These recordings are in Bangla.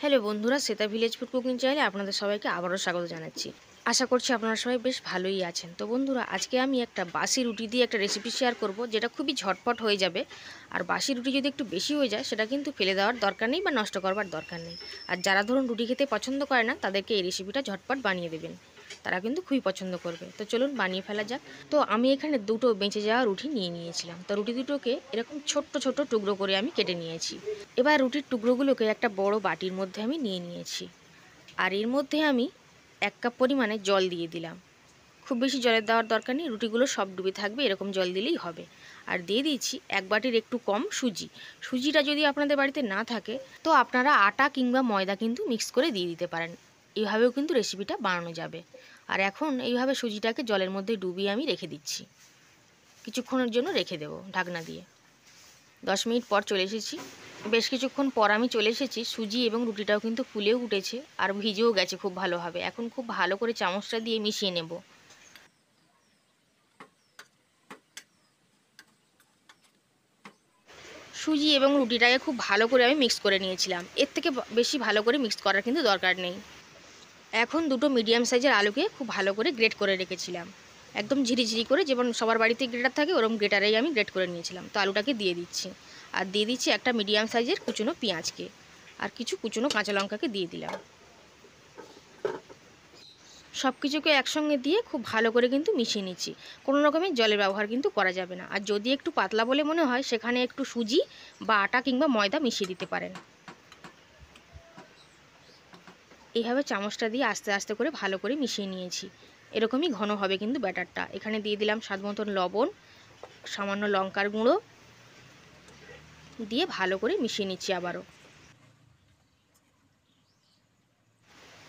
হ্যালো বন্ধুরা, শ্বেতা ভিলেজ ফুড কুকিং চ্যানেলে আপনাদের সবাইকে আবারও স্বাগত জানাচ্ছি। আশা করছি আপনারা সবাই বেশ ভালোই আছেন। তো বন্ধুরা, আজকে আমি একটা বাসি রুটি দিয়ে একটা রেসিপি শেয়ার করব, যেটা খুবই ঝটপট হয়ে যাবে। আর বাসি রুটি যদি একটু বেশি হয়ে যায়, সেটা কিন্তু ফেলে দেওয়ার দরকার নেই বা নষ্ট করবার দরকার নেই। আর যারা ধরুন রুটি খেতে পছন্দ করে না, তাদেরকে এই রেসিপিটা ঝটপট বানিয়ে দেবেন, তারা কিন্তু খুবই পছন্দ করবে। তো চলুন বানিয়ে ফেলা যাক। তো আমি এখানে দুটো বেঁচে যাওয়া রুটি নিয়ে নিয়েছিলাম। তো রুটি দুটোকে এরকম ছোট্ট ছোট টুকরো করে আমি কেটে নিয়েছি। এবার রুটির টুকরোগুলোকে একটা বড় বাটির মধ্যে আমি নিয়ে নিয়েছি। আর এর মধ্যে আমি 1 কাপ পরিমাণে জল দিয়ে দিলাম। খুব বেশি জলের দেওয়ার দরকার নেই, রুটিগুলো সব ডুবে থাকবে এরকম জল দিলেই হবে। আর দিয়ে দিচ্ছি 1 বাটির একটু কম সুজি। সুজিটা যদি আপনাদের বাড়িতে না থাকে, তো আপনারা আটা কিংবা ময়দা কিন্তু মিক্স করে দিয়ে দিতে পারেন। এইভাবেও কিন্তু রেসিপিটা বানানো যাবে। আর এখন এইভাবে সুজিটাকে জলের মধ্যে ডুবিয়ে আমি রেখে দিচ্ছি। কিছুক্ষণের জন্য রেখে দেবো ঢাকনা দিয়ে। 10 মিনিট পর চলে এসেছি। বেশ কিছুক্ষণ পর আমি চলে এসেছি। সুজি এবং রুটিটাও কিন্তু ফুলেও উঠেছে আর ভিজেও গেছে খুব ভালোভাবে। এখন খুব ভালো করে চামচটা দিয়ে মিশিয়ে নেব। সুজি এবং রুটিটাকে খুব ভালো করে আমি মিক্স করে নিয়েছিলাম। এর থেকে বেশি ভালো করে মিক্স করার কিন্তু দরকার নেই। এখন দুটো মিডিয়াম সাইজের আলুকে খুব ভালো করে গ্রেট করে রেখেছিলাম, একদম ঝিরিঝিরি করে, যেমন সবার বাড়িতে গ্রেটার থাকে ওরকম গ্রেটারেই আমি গ্রেট করে নিয়েছিলাম। তো আলুটাকে দিয়ে দিচ্ছি। আর দিয়ে দিচ্ছি একটা মিডিয়াম সাইজের কুচনো পেঁয়াজকে, আর কিছু কুচনো কাঁচা লঙ্কাকে দিয়ে দিলাম। সব কিছুকে একসঙ্গে দিয়ে খুব ভালো করে কিন্তু মিশিয়ে নিচ্ছি। কোনো রকমের জলের ব্যবহার কিন্তু করা যাবে না। আর যদি একটু পাতলা বলে মনে হয়, সেখানে একটু সুজি বা আটা কিংবা ময়দা মিশিয়ে দিতে পারেন। এইভাবে চামচটা দিয়ে আস্তে আস্তে করে ভালো করে মিশিয়ে নিয়েছি। এরকমই ঘন হবে কিন্তু ব্যাটারটা। এখানে দিয়ে দিলাম স্বাদ মতন লবণ, সামান্য লঙ্কার গুঁড়ো দিয়ে ভালো করে মিশিয়ে নিচ্ছি আবারও।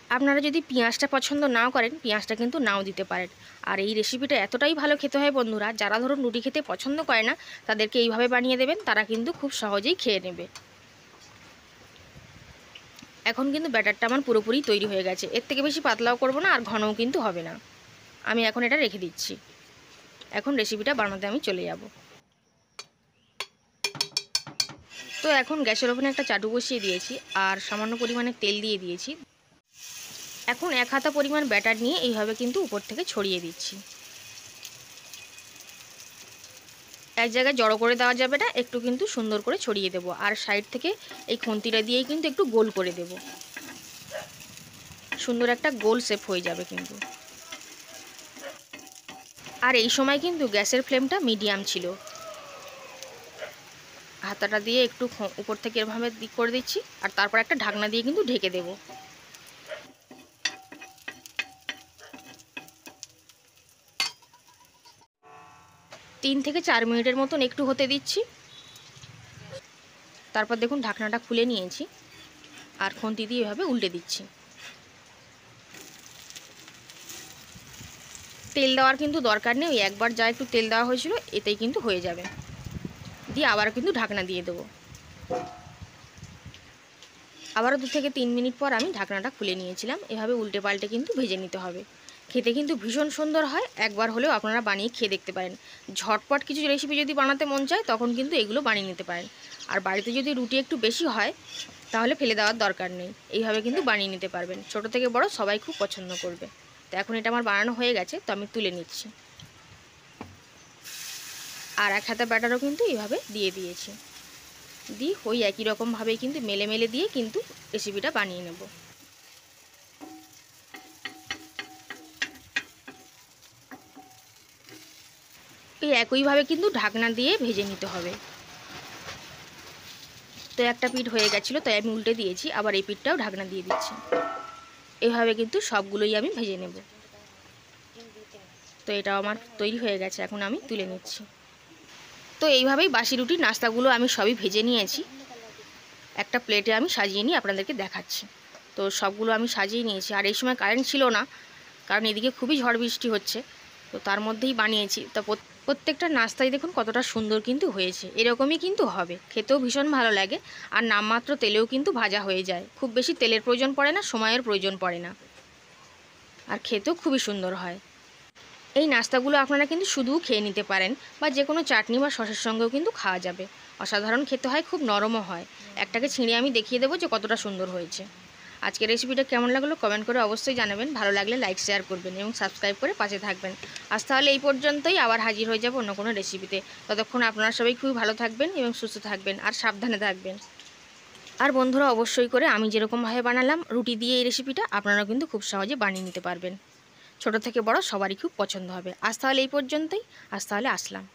আপনারা যদি পেঁয়াজটা পছন্দ নাও করেন, পেঁয়াজটা কিন্তু নাও দিতে পারেন। আর এই রেসিপিটা এতটাই ভালো খেতে হয় বন্ধুরা, যারা ধরুন রুটি খেতে পছন্দ করে না, তাদেরকে এইভাবে বানিয়ে দেবেন, তারা কিন্তু খুব সহজেই খেয়ে নেবে। এখন কিন্তু ব্যাটারটা আমার পুরোপুরি তৈরি হয়ে গেছে। এর থেকে বেশি পাতলাও করব না, আর ঘনও কিন্তু হবে না। আমি এখন এটা রেখে দিচ্ছি। এখন রেসিপিটা বানাতে আমি চলে যাব। তো এখন গ্যাসের ওভেনে একটা চাটু বসিয়ে দিয়েছি, আর সামান্য পরিমাণে তেল দিয়ে দিয়েছি। এখন 1 হাতা পরিমাণ ব্যাটার নিয়ে এইভাবে কিন্তু উপর থেকে ছড়িয়ে দিচ্ছি। এক জায়গায় জড়ো করে দেওয়া যাবে না, একটু কিন্তু সুন্দর করে ছড়িয়ে দেব। আর সাইড থেকে এই খুন্তিটা দিয়েই কিন্তু একটু গোল করে দেব। সুন্দর একটা গোল শেপ হয়ে যাবে কিন্তু। আর এই সময় কিন্তু গ্যাসের ফ্লেমটা মিডিয়াম ছিল। হাতাটা দিয়ে একটু উপর থেকে এভাবে দিক করে দিচ্ছি, আর তারপর একটা ঢাকনা দিয়ে কিন্তু ঢেকে দেব। 3 থেকে 4 মিনিটের মতন একটু হতে দিচ্ছি। তারপর দেখুন ঢাকনাটা খুলে নিয়েছি, আর খুন্তি দিয়ে এভাবে উল্টে দিচ্ছি। তেল দেওয়ার কিন্তু দরকার নেই, ওই একবার যা একটু তেল দেওয়া হয়েছিল এতেই কিন্তু হয়ে যাবে। দিয়ে আবার কিন্তু ঢাকনা দিয়ে দেবো। আবারও 2 থেকে 3 মিনিট পর আমি ঢাকনাটা খুলে নিয়েছিলাম। এভাবে উল্টে পাল্টে কিন্তু ভেজে নিতে হবে। খেতে কিন্তু ভীষণ সুন্দর হয়। একবার হলেও আপনারা বানিয়ে খেয়ে দেখতে পারেন। ঝটপট কিছু রেসিপি যদি বানাতে মন চায়, তখন কিন্তু এগুলো বানিয়ে নিতে পারেন। আর বাড়িতে যদি রুটি একটু বেশি হয়, তাহলে ফেলে দেওয়ার দরকার নেই, এইভাবে কিন্তু বানিয়ে নিতে পারবেন। ছোট থেকে বড় সবাই খুব পছন্দ করবে। তো এখন এটা আমার বানানো হয়ে গেছে, তো আমি তুলে নিচ্ছি। আর 1 হাতা ব্যাটারও কিন্তু এইভাবে দিয়ে দিয়েছি। দিয়ে ওই একই রকমভাবেই কিন্তু মেলে মেলে দিয়ে কিন্তু রেসিপিটা বানিয়ে নেব। এই একইভাবে কিন্তু ঢাকনা দিয়ে ভেজে নিতে হবে। তো একটা পিঠ হয়ে গেছিলো, তাই আমি উল্টে দিয়েছি। আবার এই পিঠটাও ঢাকনা দিয়ে দিচ্ছি। এভাবে কিন্তু সবগুলোই আমি ভেজে নেব। তো এটাও আমার তৈরি হয়ে গেছে, এখন আমি তুলে নিচ্ছি। তো এইভাবেই বাসি রুটির নাস্তাগুলো আমি সবই ভেজে নিয়েছি। একটা প্লেটে আমি সাজিয়ে নিয়ে আপনাদেরকে দেখাচ্ছি। তো সবগুলো আমি সাজিয়ে নিয়েছি। আর এই সময় কারেন্ট ছিল না, কারণ এদিকে খুবই ঝড় বৃষ্টি হচ্ছে। তো তার মধ্যেই বানিয়েছি। তো প্রত্যেকটা নাস্তায় দেখুন কতটা সুন্দর কিন্তু হয়েছে। এরকমই কিন্তু হবে, খেতেও ভীষণ ভালো লাগে। আর নামমাত্র তেলেও কিন্তু ভাজা হয়ে যায়। খুব বেশি তেলের প্রয়োজন পড়ে না, সময়ের প্রয়োজন পড়ে না, আর খেতেও খুবই সুন্দর হয়। এই নাস্তাগুলো আপনারা কিন্তু শুধুও খেয়ে নিতে পারেন, বা যে কোনো চাটনি বা সসের সঙ্গেও কিন্তু খাওয়া যাবে। অসাধারণ খেতে হয়, খুব নরমও হয়। একটাকে ছিঁড়ে আমি দেখিয়ে দেবো যে কতটা সুন্দর হয়েছে। আজকের রেসিপিটা কেমন লাগলো কমেন্ট করে অবশ্যই জানাবেন। ভালো লাগলে লাইক শেয়ার করবেন এবং সাবস্ক্রাইব করে পাশে থাকবেন। আজ তাহলে এই পর্যন্তই, আবার হাজির হয়ে যাব অন্য কোনো রেসিপিতে। ততক্ষণ আপনারা সবাই খুবই ভালো থাকবেন এবং সুস্থ থাকবেন আর সাবধানে থাকবেন। আর বন্ধুরা, অবশ্যই করে আমি যেরকমভাবে বানালাম রুটি দিয়ে এই রেসিপিটা আপনারাও কিন্তু খুব সহজে বানিয়ে নিতে পারবেন। ছোট থেকে বড় সবারই খুব পছন্দ হবে। আজ তাহলে এই পর্যন্তই, আজ তাহলে আসলাম।